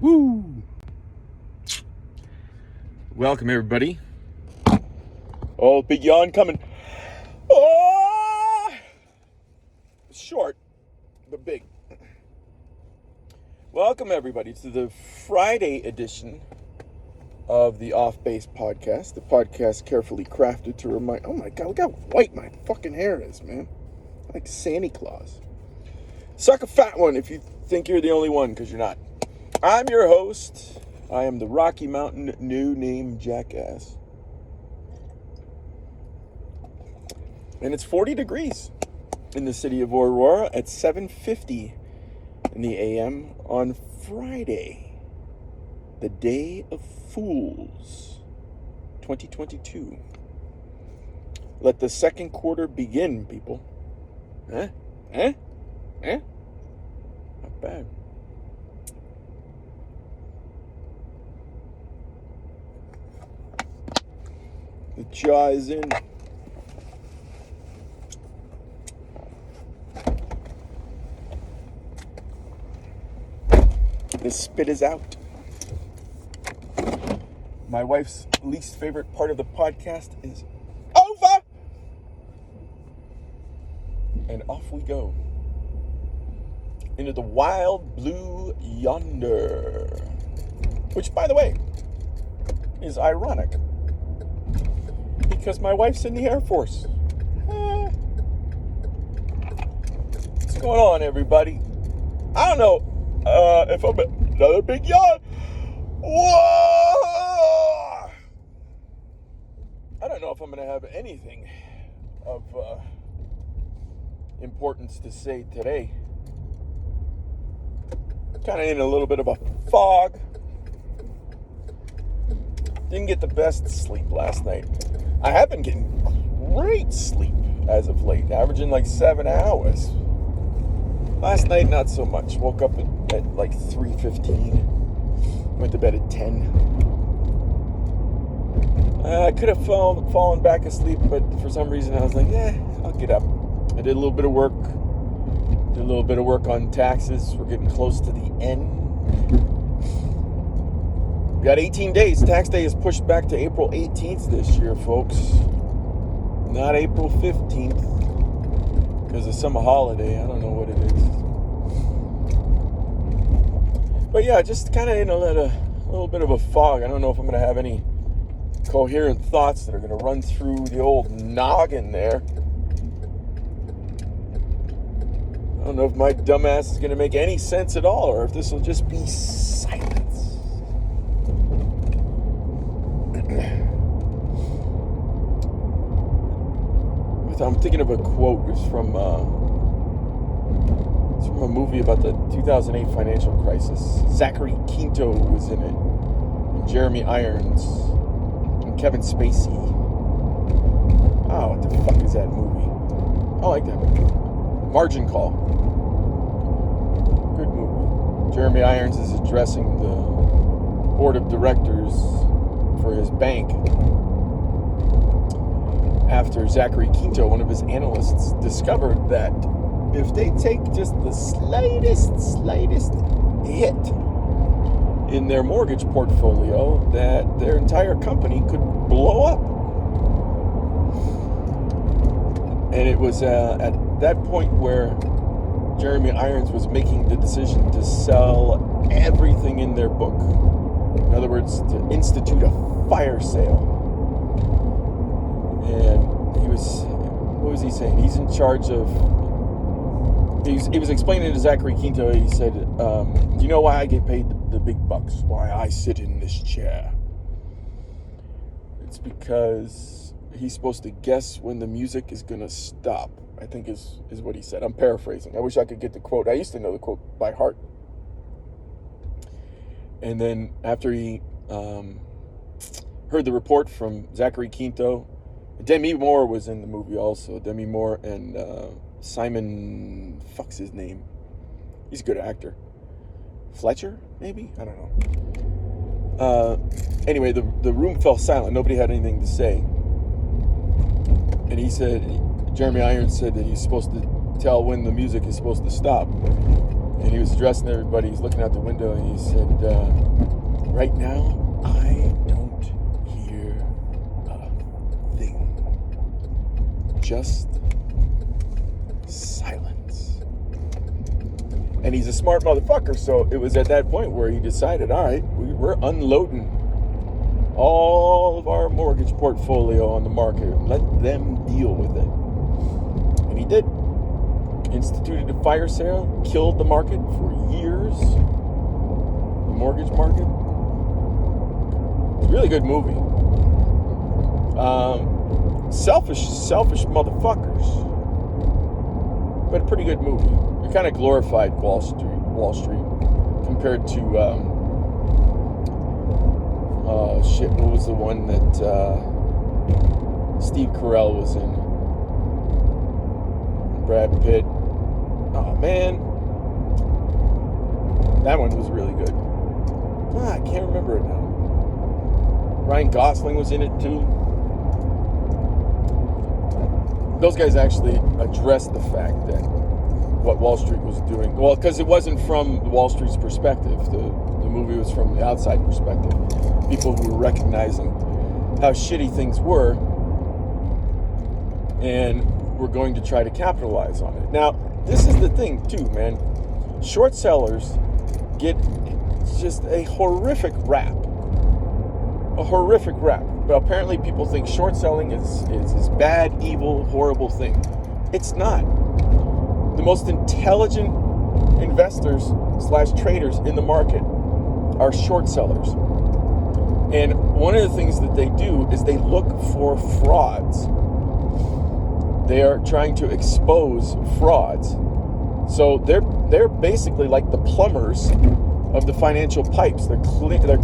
Woo! Welcome, everybody. Oh, big yawn coming. Oh! Short, but big. Welcome, everybody, to the Friday edition of the Off Base podcast. The podcast carefully crafted to remind... Oh, my God, look how white my fucking hair is, man. Like Santa Claus. Suck a fat one if you think you're the only one, because you're not. I'm your host. I am the Rocky Mountain new name Jackass. And it's 40 degrees in the city of Aurora at 7:50 in the a.m. on Friday, the Day of Fools, 2022. Let the second quarter begin, people. Not bad. The jaw is in. The spit is out. My wife's least favorite part of the podcast is over. And off we go. Into the wild blue yonder. Which, by the way, is ironic. Because my wife's in the Air Force. What's going on, everybody? I don't know if I'm another big yawn. Whoa! I don't know if I'm going to have anything of importance to say today. Kind of in a little bit of a fog. Didn't get the best sleep last night. I have been getting great sleep as of late, averaging like 7 hours. Last night, not so much. Woke up at like 3:15. Went to bed at 10. I could have fallen back asleep, but for some reason I was like, I'll get up. I did a little bit of work. Did a little bit of work on taxes. We're getting close to the end. We got 18 days. Tax day is pushed back to April 18th this year, folks. Not April 15th. Because of some holiday. I don't know what it is. But yeah, just kind of in a little bit of a fog. I don't know if I'm going to have any coherent thoughts that are going to run through the old noggin there. I don't know if my dumbass is going to make any sense at all, or if this will just be silence. I'm thinking of a quote. It's from a movie about the 2008 financial crisis. Zachary Quinto was in it, and Jeremy Irons, and Kevin Spacey. Oh, what the fuck is that movie? I like that movie. Margin Call. Good movie. Jeremy Irons is addressing the board of directors for his bank after Zachary Quinto, one of his analysts, discovered that if they take just the slightest hit in their mortgage portfolio, that their entire company could blow up. And it was at that point where Jeremy Irons was making the decision to sell everything in their book. In other words, to institute a fire sale. And what was he saying? He's in charge of, he was explaining to Zachary Quinto, he said, do you know why I get paid the big bucks? Why I sit in this chair? It's because he's supposed to guess when the music is going to stop, I think is what he said. I'm paraphrasing. I wish I could get the quote. I used to know the quote by heart. And then after he heard the report from Zachary Quinto, Demi Moore was in the movie also. Demi Moore and Simon, fuck's his name? He's a good actor. Fletcher, maybe? I don't know. Anyway, the room fell silent. Nobody had anything to say. And he said, Jeremy Irons said that he's supposed to tell when the music is supposed to stop. And he was addressing everybody. He's looking out the window and he said, right now, I don't hear a thing. Just silence. And he's a smart motherfucker, so it was at that point where he decided, all right, we're unloading all of our mortgage portfolio on the market. Let them deal with it. And he did. Instituted a fire sale, killed the market for years. The mortgage market. It's a really good movie. Selfish motherfuckers. But a pretty good movie. It kind of glorified Wall Street compared to what was the one that Steve Carell was in? Brad Pitt. Oh man, that one was really good. I can't remember it now. Ryan Gosling was in it too. Those guys actually addressed the fact that what Wall Street was doing, well, because it wasn't from Wall Street's perspective. The movie was from the outside perspective. People who were recognizing how shitty things were and were going to try to capitalize on it. Now, this is the thing too, man. Short sellers get just a horrific rap. A horrific rap. But apparently people think short selling is this bad, evil, horrible thing. It's not. The most intelligent investors / traders in the market are short sellers. And one of the things that they do is they look for frauds. They are trying to expose frauds. So they're basically like the plumbers of the financial pipes. They're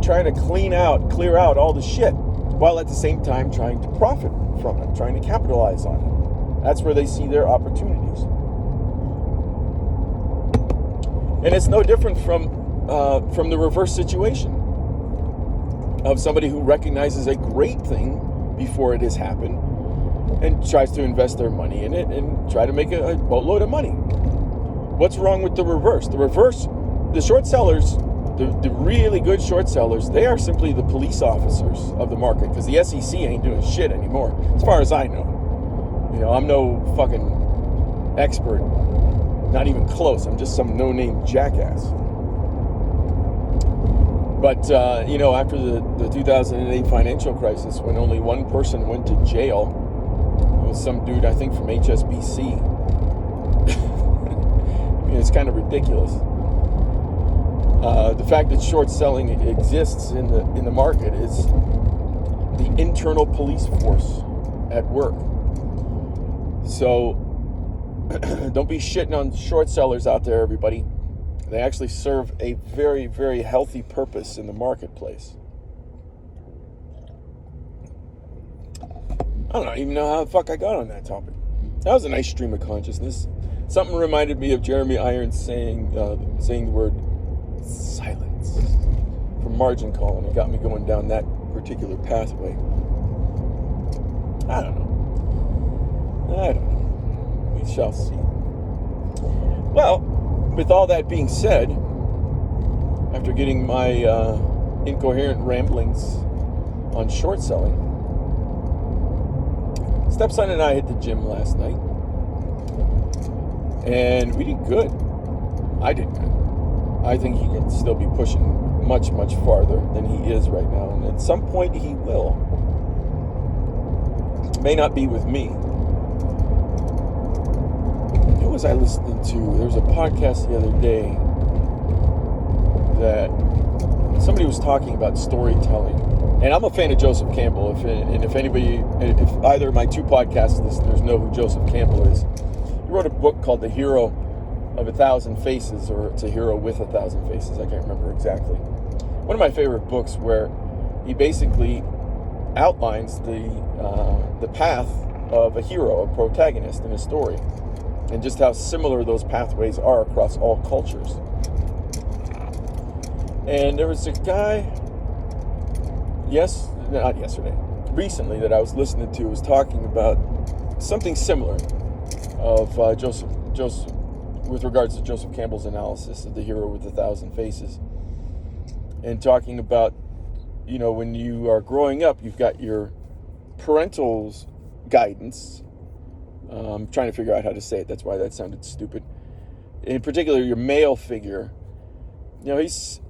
trying to clear out all the shit, while at the same time trying to profit from it, trying to capitalize on it. That's where they see their opportunities. And it's no different from the reverse situation of somebody who recognizes a great thing before it has happened and tries to invest their money in it and try to make a boatload of money. What's wrong with the reverse? The short sellers, the really good short sellers, they are simply the police officers of the market, because the SEC ain't doing shit anymore, as far as I know. You know, I'm no fucking expert, not even close. I'm just some no-name jackass. But, after the 2008 financial crisis, when only one person went to jail, it was some dude, I think, from HSBC. It's kind of ridiculous. The fact that short selling exists in the market is the internal police force at work. So don't be shitting on short sellers out there, everybody. They actually serve a very, very healthy purpose in the marketplace. I don't even know how the fuck I got on that topic. That was a nice stream of consciousness. Something reminded me of Jeremy Irons saying the word silence from Margin Call, and it got me going down that particular pathway. I don't know. We shall see. Well, with all that being said, after getting my incoherent ramblings on short selling, stepson and I hit the gym last night, and we did good. I did good. I think he can still be pushing much, much farther than he is right now, and at some point he will. It may not be with me. Who was I listening to? There was a podcast the other day that somebody was talking about storytelling. And I'm a fan of Joseph Campbell. If either of my two podcast listeners know who Joseph Campbell is, he wrote a book called The Hero of 1,000 Faces, or it's A Hero with 1,000 Faces. I can't remember exactly. One of my favorite books, where he basically outlines the path of a hero, a protagonist in a story, and just how similar those pathways are across all cultures. And there was a guy, recently, that I was listening to, was talking about something similar of Joseph with regards to Joseph Campbell's analysis of the hero with 1,000 faces, and talking about, when you are growing up, you've got your parental's guidance. I'm trying to figure out how to say it. That's why that sounded stupid. In particular, your male figure. He's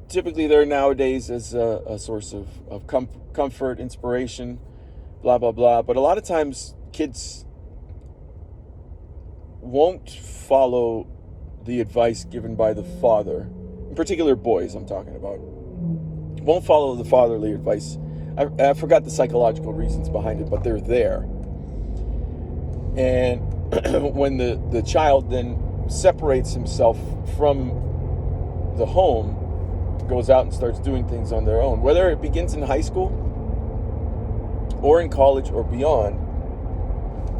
typically there nowadays as a source of comfort, inspiration, blah, blah, blah. But a lot of times kids won't follow the advice given by the father. In particular, boys I'm talking about. Won't follow the fatherly advice. I forgot the psychological reasons behind it, but they're there. And when the child then separates himself from the home, goes out and starts doing things on their own, whether it begins in high school or in college or beyond,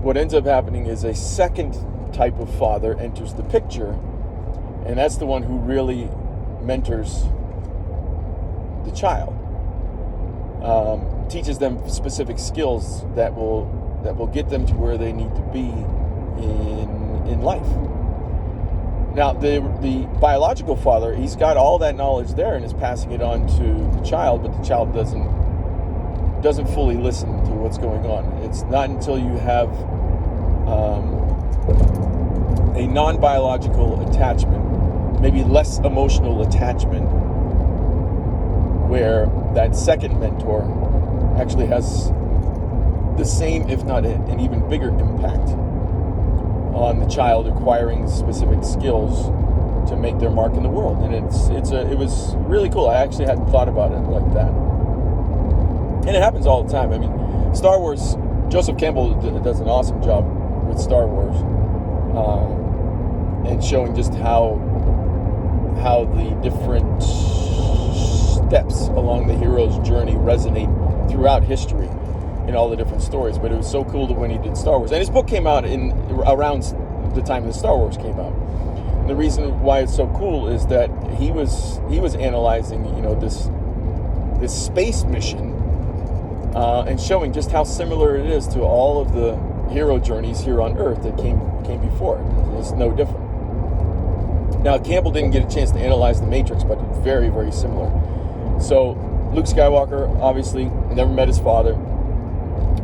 what ends up happening is a second type of father enters the picture, and that's the one who really mentors the child, teaches them specific skills that will get them to where they need to be in life. Now, the biological father, he's got all that knowledge there and is passing it on to the child, but the child doesn't fully listen to what's going on. It's not until you have a non-biological attachment, maybe less emotional attachment, where that second mentor actually has the same, if not an even bigger impact on the child acquiring specific skills to make their mark in the world. And it was really cool. I actually hadn't thought about it like that. And it happens all the time. I mean, Star Wars, Joseph Campbell does an awesome job with Star Wars, and showing just how the different steps along the hero's journey resonate throughout history in all the different stories. But it was so cool when he did Star Wars. And his book came out around the time that Star Wars came out. And the reason why it's so cool is that he was analyzing, this space mission, and showing just how similar it is to all of the hero journeys here on Earth that came before it. It's no different. Now, Campbell didn't get a chance to analyze the Matrix, but it's very, very similar. So Luke Skywalker obviously never met his father.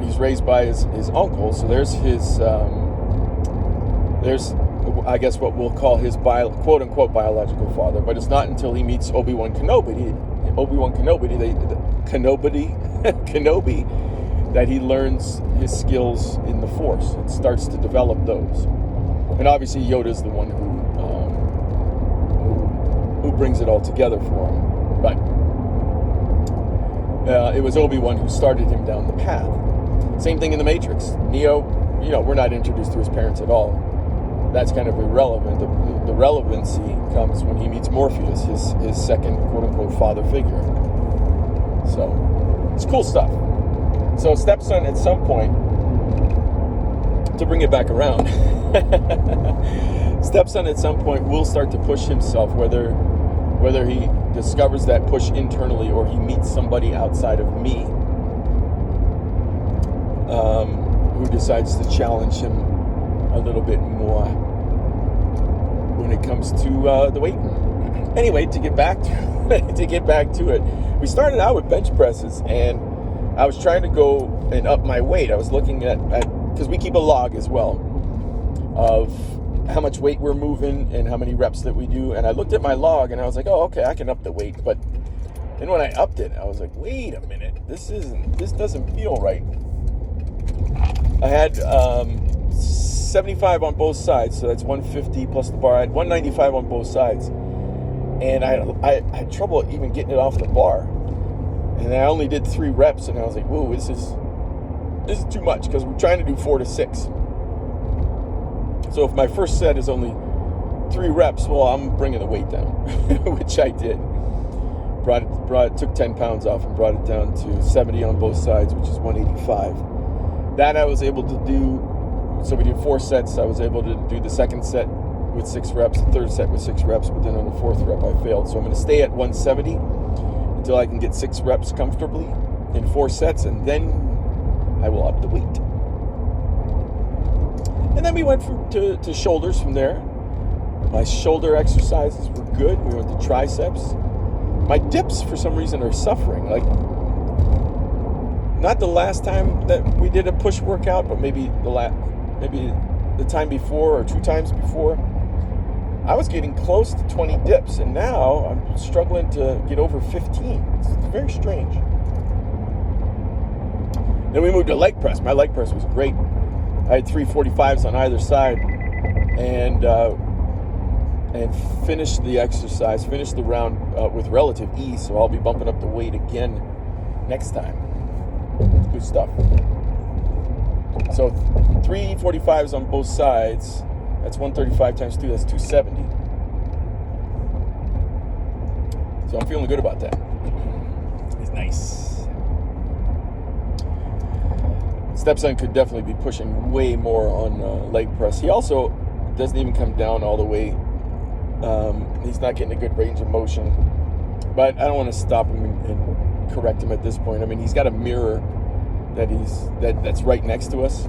He's raised by his uncle, so there's I guess what we'll call his quote-unquote biological father, but it's not until he meets Obi-Wan Kenobi that he learns his skills in the Force and starts to develop those. And obviously Yoda's the one who brings it all together for him. But it was Obi-Wan who started him down the path. Same thing in the Matrix. Neo, we're not introduced to his parents at all. That's kind of irrelevant. The relevancy comes when he meets Morpheus, his second quote-unquote father figure. So, it's cool stuff. So, stepson at some point, to bring it back around, stepson at some point will start to push himself, whether he discovers that push internally or he meets somebody outside of me, who decides to challenge him a little bit more when it comes to the weight room. Anyway, to get back to it, we started out with bench presses, and I was trying to go and up my weight. I was looking at because we keep a log as well of how much weight we're moving and how many reps that we do. And I looked at my log and I was like, oh, okay, I can up the weight. But then when I upped it, I was like, wait a minute, this doesn't feel right. I had 75 on both sides, so that's 150 plus the bar. I had 195 on both sides, and I had trouble even getting it off the bar. And I only did 3 reps, and I was like, whoa, this is too much, because we're trying to do 4 to 6. So if my first set is only 3 reps, well, I'm bringing the weight down, which I did. Took 10 pounds off and brought it down to 70 on both sides, which is 185. That I was able to do. So we did 4 sets. I was able to do the second set with 6 reps, the third set with 6 reps, but then on the 4th rep I failed. So I'm going to stay at 170 until I can get 6 reps comfortably in 4 sets, and then I will up the weight. And then we went to shoulders from there. My shoulder exercises were good. We went to triceps. My dips, for some reason, are suffering. Like, not the last time that we did a push workout, but maybe the time before or 2 times before. I was getting close to 20 dips, and now I'm struggling to get over 15. It's very strange. Then we moved to leg press. My leg press was great. I had 345s on either side, and finished the exercise, finished the round with relative ease. So I'll be bumping up the weight again next time. Good stuff. So 345s on both sides. That's 135 times 2. That's 270. So I'm feeling good about that. It's nice. Stepson could definitely be pushing way more on leg press. He also doesn't even come down all the way. He's not getting a good range of motion. But I don't want to stop him and correct him at this point. I mean, he's got a mirror that's right next to us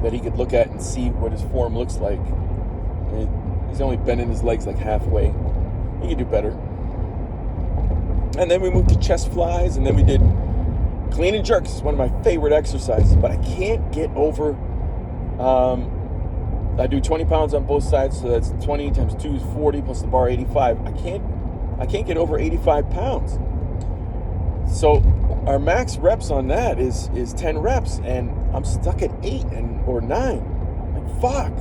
that he could look at and see what his form looks like. I mean, he's only bending his legs like halfway. He could do better. And then we moved to chest flies, and then we did clean and jerks. It's one of my favorite exercises, but I can't get over. I do 20 pounds on both sides, so that's 20 times 2 is 40 plus the bar 85. I can't get over 85 pounds. So our max reps on that is 10 reps, and I'm stuck at 8 or 9. Like, fuck.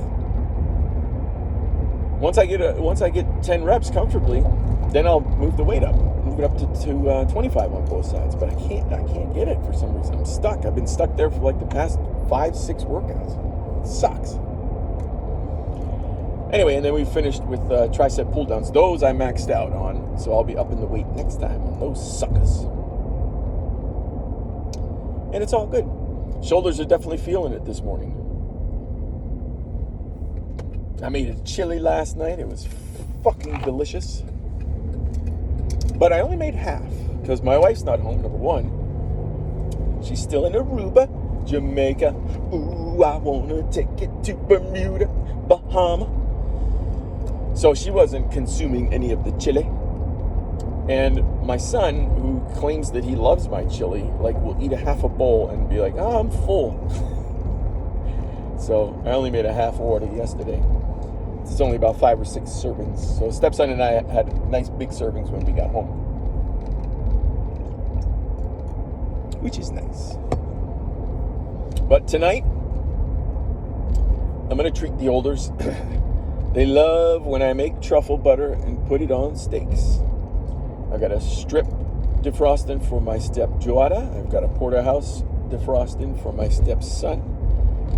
Once I get 10 reps comfortably, then I'll move the weight up. Move it up to 25 on both sides. But I can't get it for some reason. I'm stuck. I've been stuck there for like the past 5-6 workouts. It sucks. Anyway, and then we finished with tricep pull downs. Those I maxed out on, so I'll be up in the weight next time on those suckers. And it's all good. Shoulders are definitely feeling it this morning. I made a chili last night. It was fucking delicious. But I only made half because my wife's not home, number one. She's still in Aruba, Jamaica. Ooh, I want to take it to Bermuda, Bahama. So she wasn't consuming any of the chili. And my son, who claims that he loves my chili, like, will eat a half a bowl and be like, oh, I'm full. So I only made a half order yesterday. It's only about 5 or 6 servings. So stepson and I had nice big servings when we got home, which is nice. But tonight, I'm going to treat the olders. They love when I make truffle butter and put it on steaks. I've got a strip defrosting for my stepdaughter. I've got a porterhouse defrosting for my stepson.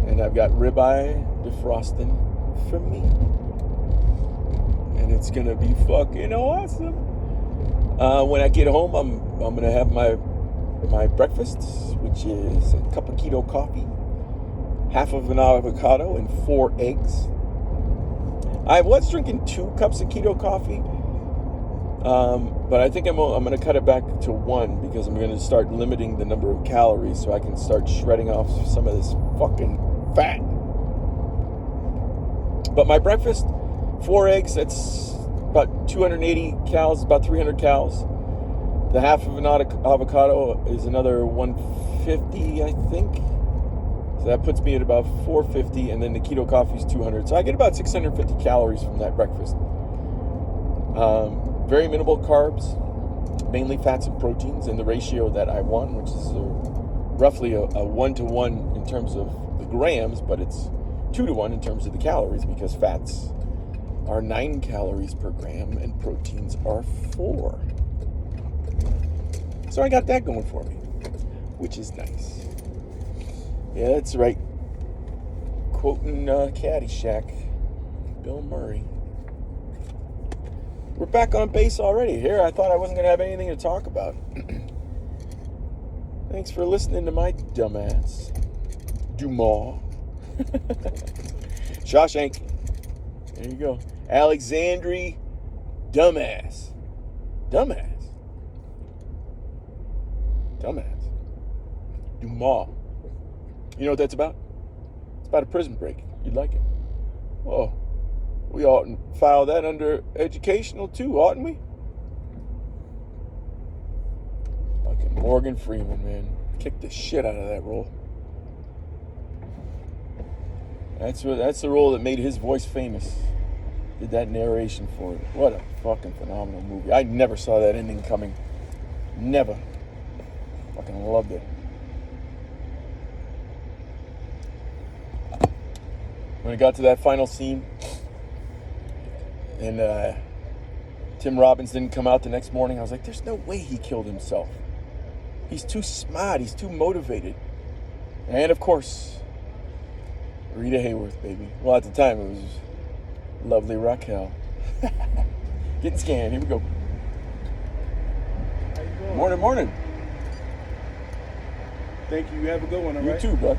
And I've got ribeye defrosting for me. And it's going to be fucking awesome. When I get home, I'm going to have my breakfast, which is a cup of keto coffee, half of an avocado, and 4 eggs. I was drinking 2 cups of keto coffee, but I think I'm going to cut it back to 1 because I'm going to start limiting the number of calories so I can start shredding off some of this fucking fat. But my breakfast, 4 eggs, that's about 280 calories, about 300 calories. The half of an avocado is another 150, I think. So that puts me at about 450, and then the keto coffee is 200. So I get about 650 calories from that breakfast. Very minimal carbs, mainly fats and proteins in the ratio that I want, which is roughly a 1-to-1 in terms of the grams, but it's 2-to-1 in terms of the calories because fats are 9 calories per gram and proteins are 4. So I got that going for me, which is nice. Yeah, that's right. Quoting Caddyshack, Bill Murray. We're back on base already here. I thought I wasn't going to have anything to talk about. Thanks for listening to my dumbass. Dumas. Shawshank. There you go. Alexandri. Dumbass. Dumbass. Dumbass. Dumas. You know what that's about? It's about a prison break. You'd like it. Whoa. We ought to file that under educational too, oughtn't we? Fucking Morgan Freeman, man. Kicked the shit out of that role. That's the role that made his voice famous. Did that narration for it. What a fucking phenomenal movie. I never saw that ending coming. Never. Fucking loved it. When it got to that final scene, and Tim Robbins didn't come out the next morning, I was like, there's no way he killed himself. He's too smart. He's too motivated. And, of course, Rita Hayworth, baby. Well, at the time, it was lovely Raquel. Getting scanned. Here we go. How you doing? Morning, morning. Thank you. You have a good one, all You right? too, bro.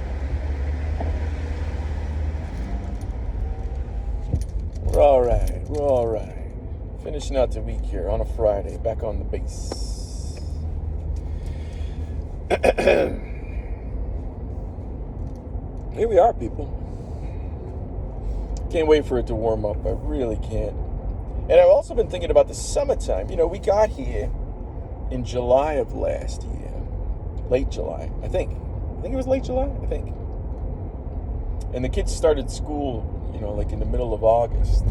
We're all right. We're all right. Finishing out the week here on a Friday. Back on the base. Here we are, people. Can't wait for it to warm up. I really can't. And I've also been thinking about the summertime. You know, we got here in July of last year. Late July, I think. I think it was late July, I think. And the kids started school, you know, like in the middle of August.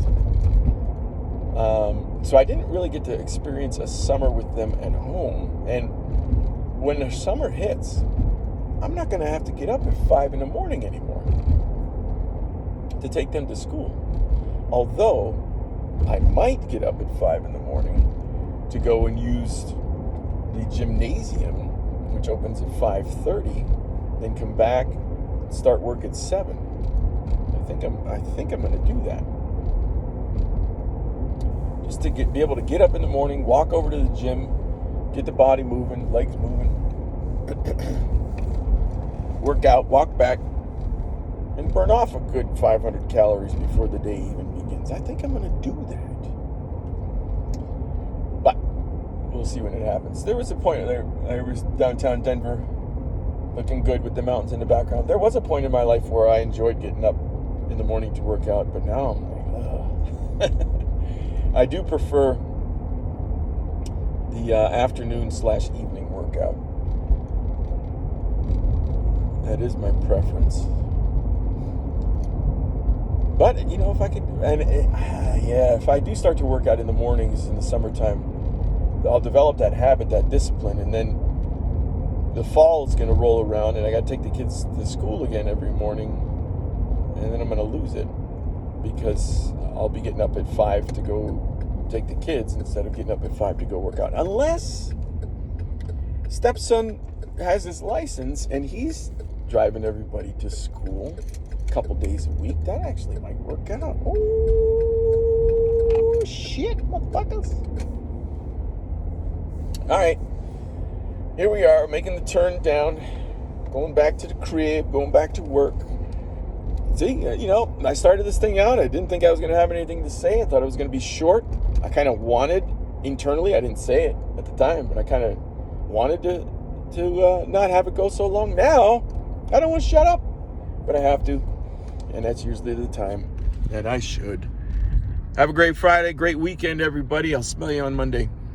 So I didn't really get to experience a summer with them at home. And when the summer hits, I'm not going to have to get up at 5 in the morning anymore to take them to school. Although, I might get up at 5 in the morning to go and use the gymnasium, which opens at 5:30, then come back, start work at 7. I think I'm going to do that. Just to be able to get up in the morning, walk over to the gym, get the body moving, legs moving, work out, walk back, and burn off a good 500 calories before the day even begins. I think I'm going to do that. But we'll see when it happens. There was a point there. I was downtown Denver, looking good with the mountains in the background. There was a point in my life where I enjoyed getting up in the morning to work out, but now I'm like, ugh. I do prefer the afternoon/evening workout. That is my preference. But, you know, if I could, if I do start to work out in the mornings in the summertime, I'll develop that habit, that discipline, and then the fall is going to roll around, and I got to take the kids to school again every morning, and then I'm going to lose it because I'll be getting up at 5 to go take the kids instead of getting up at 5 to go work out. Unless stepson has his license and he's driving everybody to school a couple days a week. That actually might work out. Oh, shit, motherfuckers. All right. Here we are, making the turn down, going back to the crib, going back to work. See, you know, I started this thing out. I didn't think I was going to have anything to say. I thought it was going to be short. I kind of wanted, internally, I didn't say it at the time, but I kind of wanted to not have it go so long. Now, I don't want to shut up, but I have to. And that's usually the time that I should. Have a great Friday, great weekend, everybody. I'll smell you on Monday.